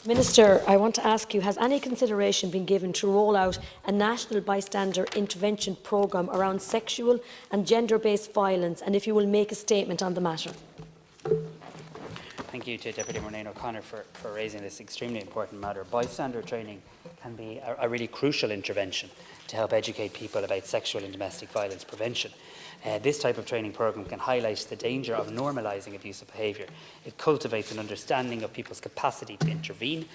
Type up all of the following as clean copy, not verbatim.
Minister, I want to ask you, has any consideration been given to roll out a national bystander intervention programme around sexual and gender-based violence, and if you will make a statement on the matter? Thank you to Deputy Murnane-O'Connor for raising this extremely important matter. Bystander training can be a really crucial intervention to help educate people about sexual and domestic violence prevention. This type of training programme can highlight the danger of normalising abusive behaviour. It cultivates an understanding of people's capacity to intervene,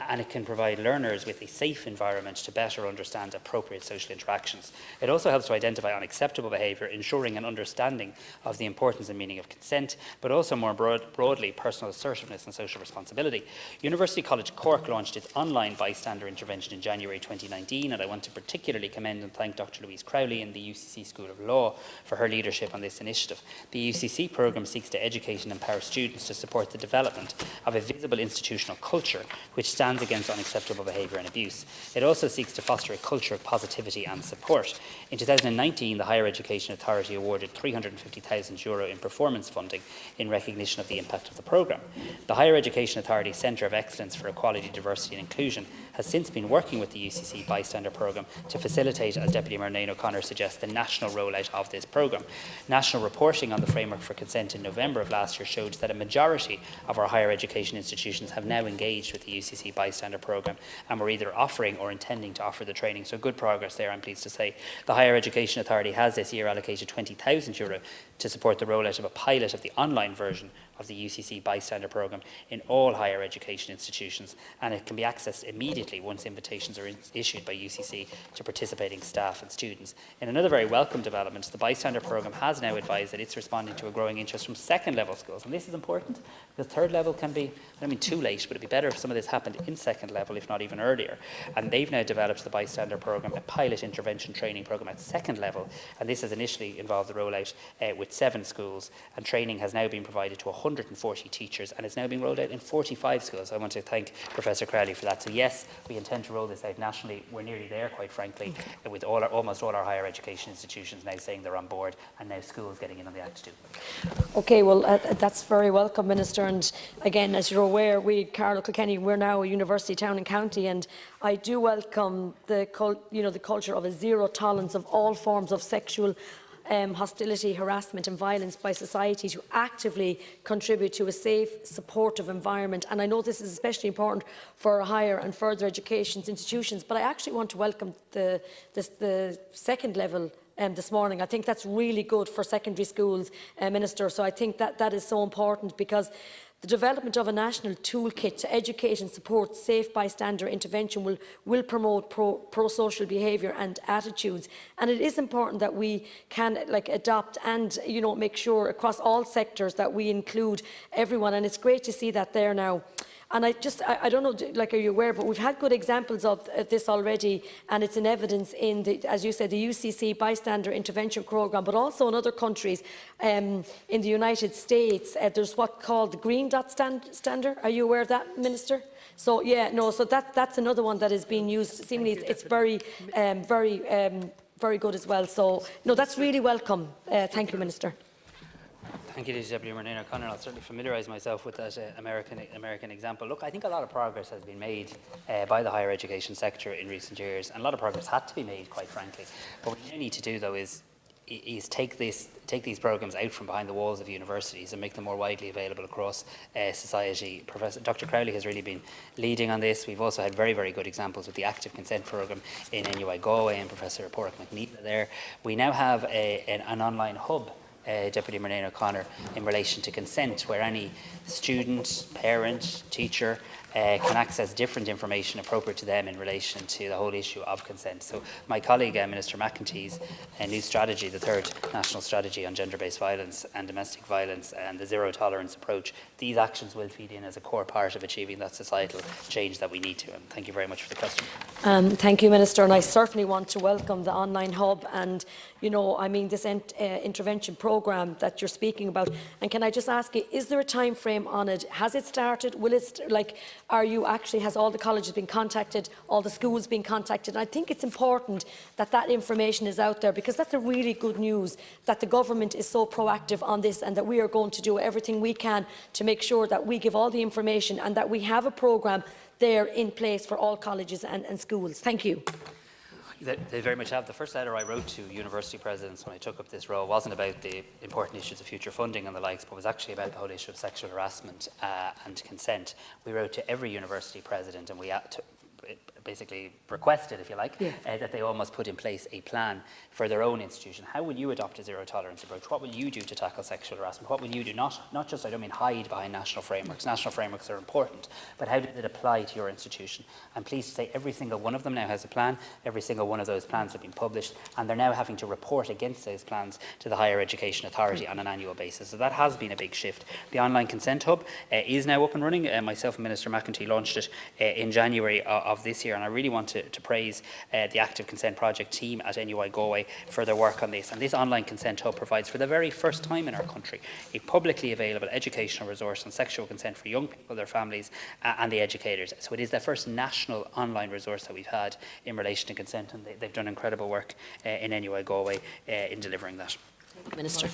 and it can provide learners with a safe environment to better understand appropriate social interactions. It also helps to identify unacceptable behaviour, ensuring an understanding of the importance and meaning of consent, but also more broadly personal assertiveness and social responsibility. University College Cork launched its online bystander intervention in January 2019, and I want to particularly commend and thank Dr Louise Crowley in the UCC School of Law for her leadership on this initiative. The UCC programme seeks to educate and empower students to support the development of a visible institutional culture which stands against unacceptable behaviour and abuse. It also seeks to foster a culture of positivity and support. In 2019, the Higher Education Authority awarded €350,000 in performance funding in recognition of the impact of the programme. The Higher Education Authority Centre of Excellence for Equality, Diversity and Inclusion has since been working with the UCC bystander programme to facilitate, as Deputy Murnane-O'Connor suggests, the national rollout of this programme. National reporting on the framework for consent in November of last year showed that a majority of our higher education institutions have now engaged with the UCC bystander programme and were either offering or intending to offer the training. So good progress there, I'm pleased to say. The Higher Education Authority has this year allocated €20,000 to support the rollout of a pilot of the online version of the UCC bystander programme in all higher education institutions, and it can be accessed immediately once invitations are issued by UCC to participating staff and students. In another very welcome development, the bystander programme has now advised that it's responding to a growing interest from second level schools, and this is important because third level can be, I don't mean too late, but it'd be better if some of this happened in second level, if not even earlier. And they've now developed the bystander programme, a pilot intervention training programme at second level, and this has initially involved the rollout with 7 schools, and training has now been provided to 140 teachers, and it's now being rolled out in 45 schools. I want to thank Professor Crowley for that. So yes, we intend to roll this out nationally. We're nearly there, quite frankly, with almost all our higher education institutions now saying they're on board, and now schools getting in on the act too. Okay, well, that's very welcome, Minister. And again, as you're aware, Carlow Kilkenny, we're now a university town and county, and I do welcome the culture of a zero tolerance of all forms of sexual hostility, harassment and violence by society to actively contribute to a safe, supportive environment. And I know this is especially important for higher and further education institutions, but I actually want to welcome the second level this morning. I think that's really good for secondary schools, Minister. So I think that is so important, because the development of a national toolkit to educate and support safe bystander intervention will promote pro-social behaviour and attitudes. And it is important that we can adopt and make sure across all sectors that we include everyone. And it's great to see that there now. And I don't know, are you aware, but we've had good examples of this already, and it's in evidence in, as you said, the UCC bystander intervention programme, but also in other countries. In the United States, there's what's called the Green Dot Standard. Are you aware of that, Minister? So yeah, no, so that's another one that is being used. Seemingly, it's very good as well. So no, that's really welcome. Thank you, Minister. Thank you, Deputy Murnane-O'Connor. I'll certainly familiarise myself with that American example. Look, I think a lot of progress has been made by the higher education sector in recent years, and a lot of progress had to be made, quite frankly. What we now need to do, though, is take these programmes out from behind the walls of universities and make them more widely available across society. Dr Crowley has really been leading on this. We've also had very, very good examples with the active consent programme in NUI Galway and Professor Porrick McNeela there. We now have an online hub, Deputy Murnane-O'Connor, in relation to consent, where any student, parent, teacher can access different information appropriate to them in relation to the whole issue of consent. So my colleague, Minister McEntee's new strategy, the 3rd National Strategy on Gender-Based Violence and Domestic Violence and the Zero Tolerance approach, these actions will feed in as a core part of achieving that societal change that we need to. And thank you very much for the question. Thank you, Minister. And I certainly want to welcome the online hub and, this intervention programme programme that you're speaking about. And can I just ask you, is there a time frame on it? Has it started? Will it, has all the colleges been contacted, all the schools been contacted? And I think it's important that that information is out there, because that's a really good news that the government is so proactive on this, and that we are going to do everything we can to make sure that we give all the information and that we have a programme there in place for all colleges and schools. Thank you. They very much have. The first letter I wrote to university presidents when I took up this role wasn't about the important issues of future funding and the likes, but was actually about the whole issue of sexual harassment and consent. We wrote to every university president, and we basically requested, if you like, that they all must put in place a plan for their own institution. How will you adopt a zero tolerance approach? What will you do to tackle sexual harassment? What will you do? Not just, I don't mean hide behind national frameworks. National frameworks are important, but how does it apply to your institution? I'm pleased to say every single one of them now has a plan. Every single one of those plans have been published, and they're now having to report against those plans to the Higher Education Authority on an annual basis. So that has been a big shift. The online consent hub is now up and running. Myself and Minister McEntee launched it in January of this year, and I really want to praise the Active Consent Project team at NUI Galway for their work on this. And this online consent hub provides, for the very first time in our country, a publicly available educational resource on sexual consent for young people, their families and the educators. So it is the first national online resource that we've had in relation to consent, and they've done incredible work in NUI Galway in delivering that. Minister.